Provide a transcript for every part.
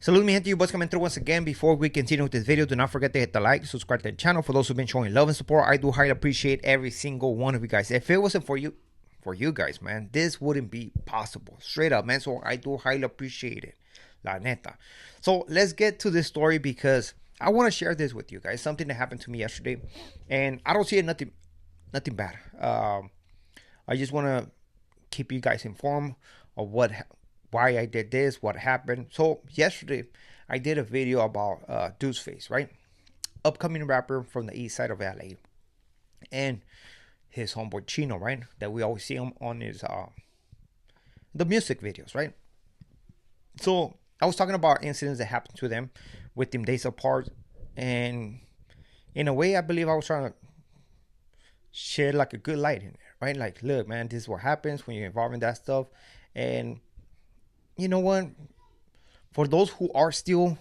Salute me gente, you boys coming through once again. Before we continue with this video, do not forget to hit the like, subscribe to the channel. For those who've been showing love and support, I do highly appreciate every single one of you guys. If it wasn't for you guys, man, this wouldn't be possible. Straight up, man. So I do highly appreciate it. La neta. So let's get to this story because I want to share this with you guys. Something that happened to me yesterday, and I don't see it nothing bad. I just want to keep you guys informed of why I did this, what happened. So yesterday, I did a video about 2uceFace, right? Upcoming rapper from the east side of LA, and his homeboy Chino, right? That we always see him on his the music videos, right? So I was talking about incidents that happened to them with them days apart, and in a way, I believe I was trying to shed like a good light in there, right? Like, look, man, this is what happens when you're involved in that stuff, and you know what? For those who are still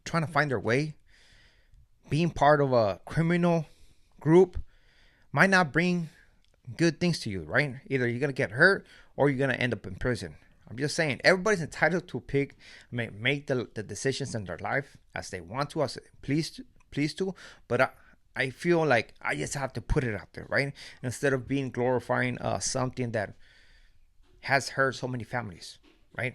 trying to find their way, being part of a criminal group might not bring good things to you, right? Either you're going to get hurt or you're going to end up in prison. I'm just saying, everybody's entitled to make the decisions in their life as they want to, as they please to. But I feel like I just have to put it out there, right? Instead of being glorifying something that has hurt so many families, right?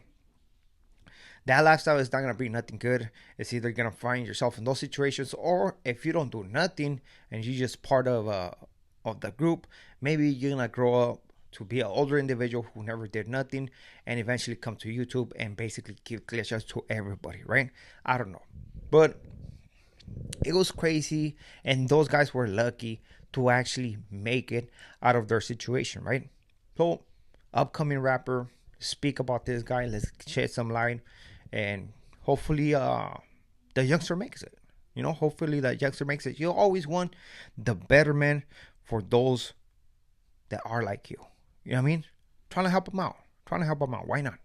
That lifestyle is not going to bring nothing good. It's either going to find yourself in those situations, or if you don't do nothing and you're just part of the group, maybe you're going to grow up to be an older individual who never did nothing and eventually come to YouTube and basically give glitches to everybody, right? I don't know. But it was crazy, and those guys were lucky to actually make it out of their situation, right? So, upcoming rapper, speak about this guy. Let's shed some light, and hopefully the youngster makes it. You know, hopefully that youngster makes it. You always want the betterment for those that are like you. You know what I mean? Trying to help them out. Why not?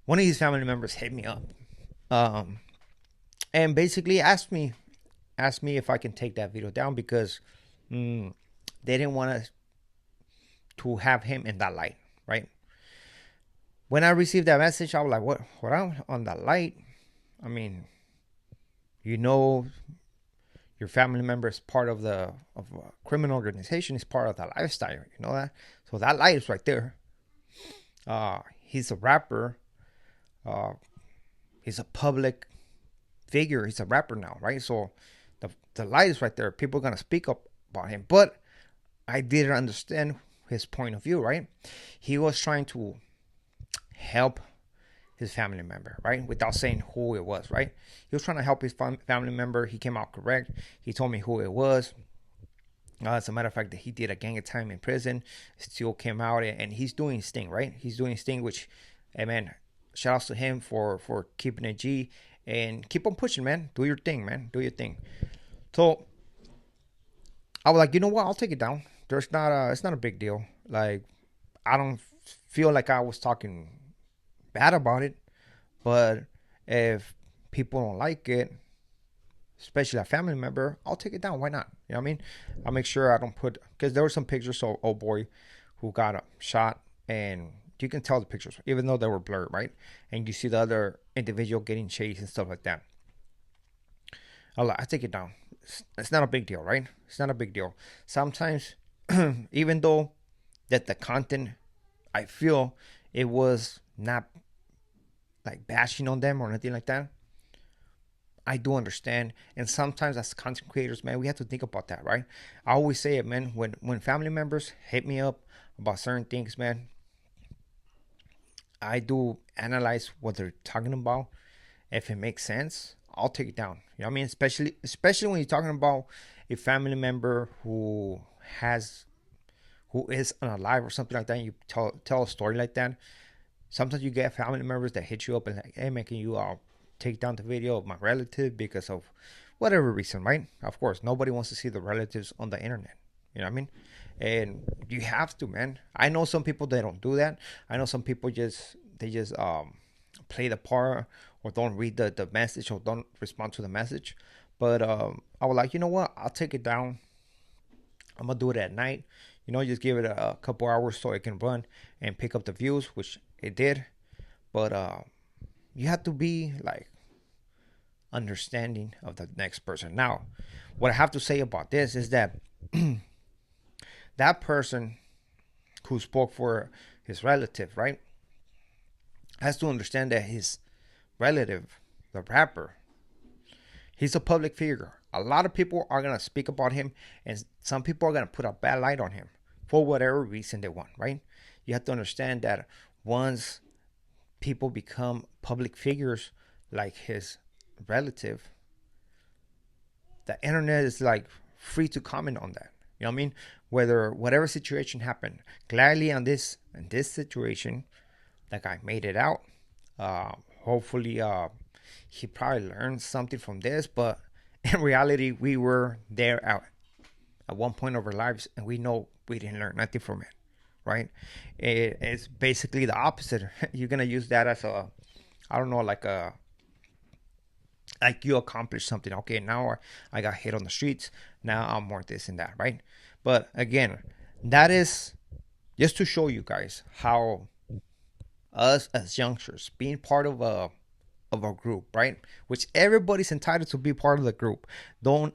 One of his family members hit me up, and basically asked me if I can take that video down because they didn't want us to have him in that light, right? When I received that message, I was like, what on that light? I mean, you know, your family member is part of a criminal organization, is part of the lifestyle, you know that? So that light is right there. He's a rapper. He's a public figure. He's a rapper now, right? So the light is right there. People are going to speak up about him. But I didn't understand his point of view, right? He was trying to help his family member, right? Without saying who it was, right? He was trying to help his family member. He came out correct. He told me who it was. As a matter of fact, that he did a gang of time in prison, still came out, and he's doing his thing, right? He's doing his thing, which, hey, man, shout outs to him for keeping it G and keep on pushing, man. Do your thing, man. Do your thing. So I was like, you know what? I'll take it down. It's not a big deal. Like, I don't feel like I was talking bad about it, but if people don't like it, especially a family member, I'll take it down. Why not? You know what I mean? I'll make sure I don't put, because there were some pictures of old boy who got shot, and you can tell the pictures, even though they were blurred, right? And you see the other individual getting chased and stuff like that. I take it down. It's not a big deal, right? It's not a big deal. Sometimes, even though that the content, I feel it was not like bashing on them or anything like that, I do understand. And sometimes as content creators, man, we have to think about that, right? I always say it, man, when family members hit me up about certain things, man, I do analyze what they're talking about. If it makes sense, I'll take it down. You know what I mean? Especially when you're talking about a family member who is alive or something like that, and you tell a story like that. Sometimes you get family members that hit you up and like, hey man, can you take down the video of my relative because of whatever reason, right? Of course, nobody wants to see the relatives on the internet. You know what I mean? And you have to, man. I know some people that don't do that. I know some people just play the part or don't read the message or don't respond to the message. But I was like, you know what? I'll take it down. I'm gonna do it at night. You know, just give it a couple hours so it can run and pick up the views, which it did. But you have to be like understanding of the next person. Now, what I have to say about this is that that person who spoke for his relative, right, has to understand that his relative, the rapper, he's a public figure. A lot of people are gonna speak about him, and some people are gonna put a bad light on him for whatever reason they want, right? You have to understand that once people become public figures like his relative, the internet is like free to comment on that. You know what I mean? Whether whatever situation happened, gladly on this in this situation, that guy made it out. Hopefully, he probably learned something from this. But in reality, we were there at one point of our lives, and we know we didn't learn nothing from it, right? It's basically the opposite. You're gonna use that as a, I don't know, like you accomplished something. Okay, now I got hit on the streets. Now I'm more this and that, right? But again, that is just to show you guys how us as youngsters being part of a group, right? Which everybody's entitled to be part of the group. Don't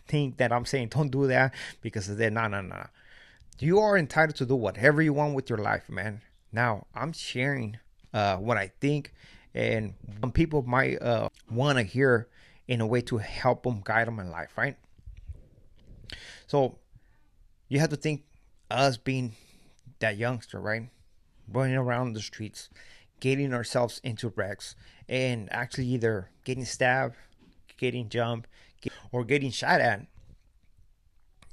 think that I'm saying don't do that because they're no. You are entitled to do whatever you want with your life, man. Now I'm sharing what I think, and some people might want to hear in a way to help them, guide them in life, right? So you have to think us being that youngster, right? Running around the streets, getting ourselves into wrecks, and actually either getting stabbed, getting jumped, or getting shot at.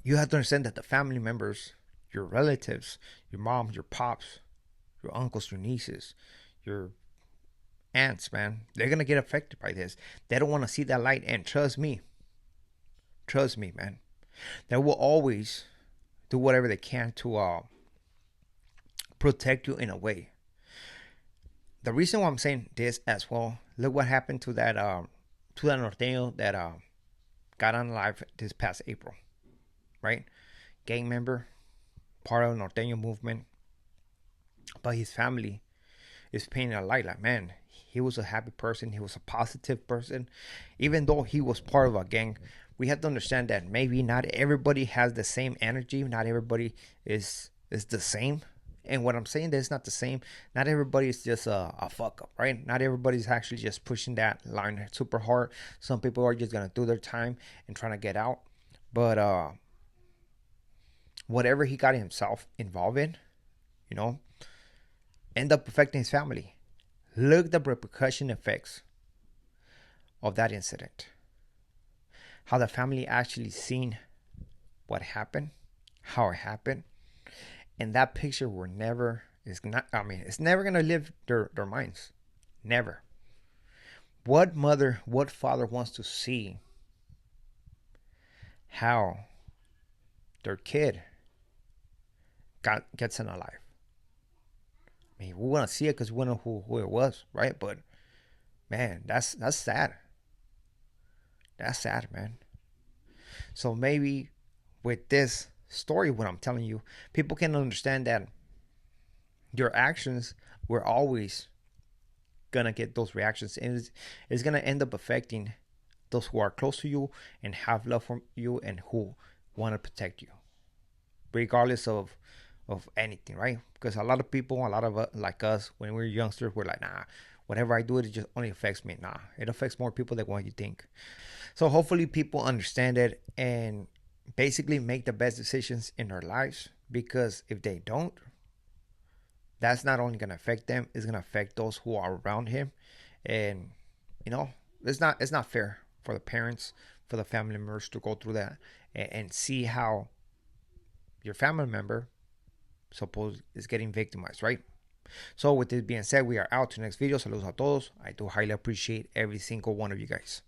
You have to understand that the family members, your relatives, your mom, your pops, your uncles, your nieces, your aunts, man, they're gonna get affected by this. They don't want to see that light, and trust me, man, they will always do whatever they can to protect you in a way. The reason why I'm saying this as well, look what happened to that norteño that got unalive this past April, right? Gang member, part of the norteño movement, but his family is painting a light. Like, man, he was a happy person, he was a positive person, even though he was part of a gang. We have to understand that maybe not everybody has the same energy, not everybody is the same. And what I'm saying, that's not the same. Not everybody is just a fuck up, right? Not everybody's actually just pushing that line super hard. Some people are just gonna do their time and trying to get out. But whatever he got himself involved in, you know, end up affecting his family. Look at the repercussion effects of that incident. How the family actually seen what happened, how it happened, and that picture will never is not. I mean, it's never gonna leave their minds. Never. What mother, what father wants to see how their kid gets alive? I mean, we want to see it because we know who it was, right? But man, that's sad. That's sad, man. So maybe with this story, what I'm telling you, people can understand that your actions were always gonna get those reactions, and it's gonna end up affecting those who are close to you and have love for you and who want to protect you, regardless of anything, right? Because a lot of people, a lot of like us, when we're youngsters, we're like, nah, whatever I do, it just only affects me. Nah, it affects more people than what you think. So hopefully people understand it and basically make the best decisions in their lives, because if they don't, that's not only going to affect them, it's going to affect those who are around him. And you know, it's not fair for the parents, for the family members to go through that and see how your family member suppose is getting victimized, right? So with this being said, we are out to the next video. Saludos a todos. I do highly appreciate every single one of you guys.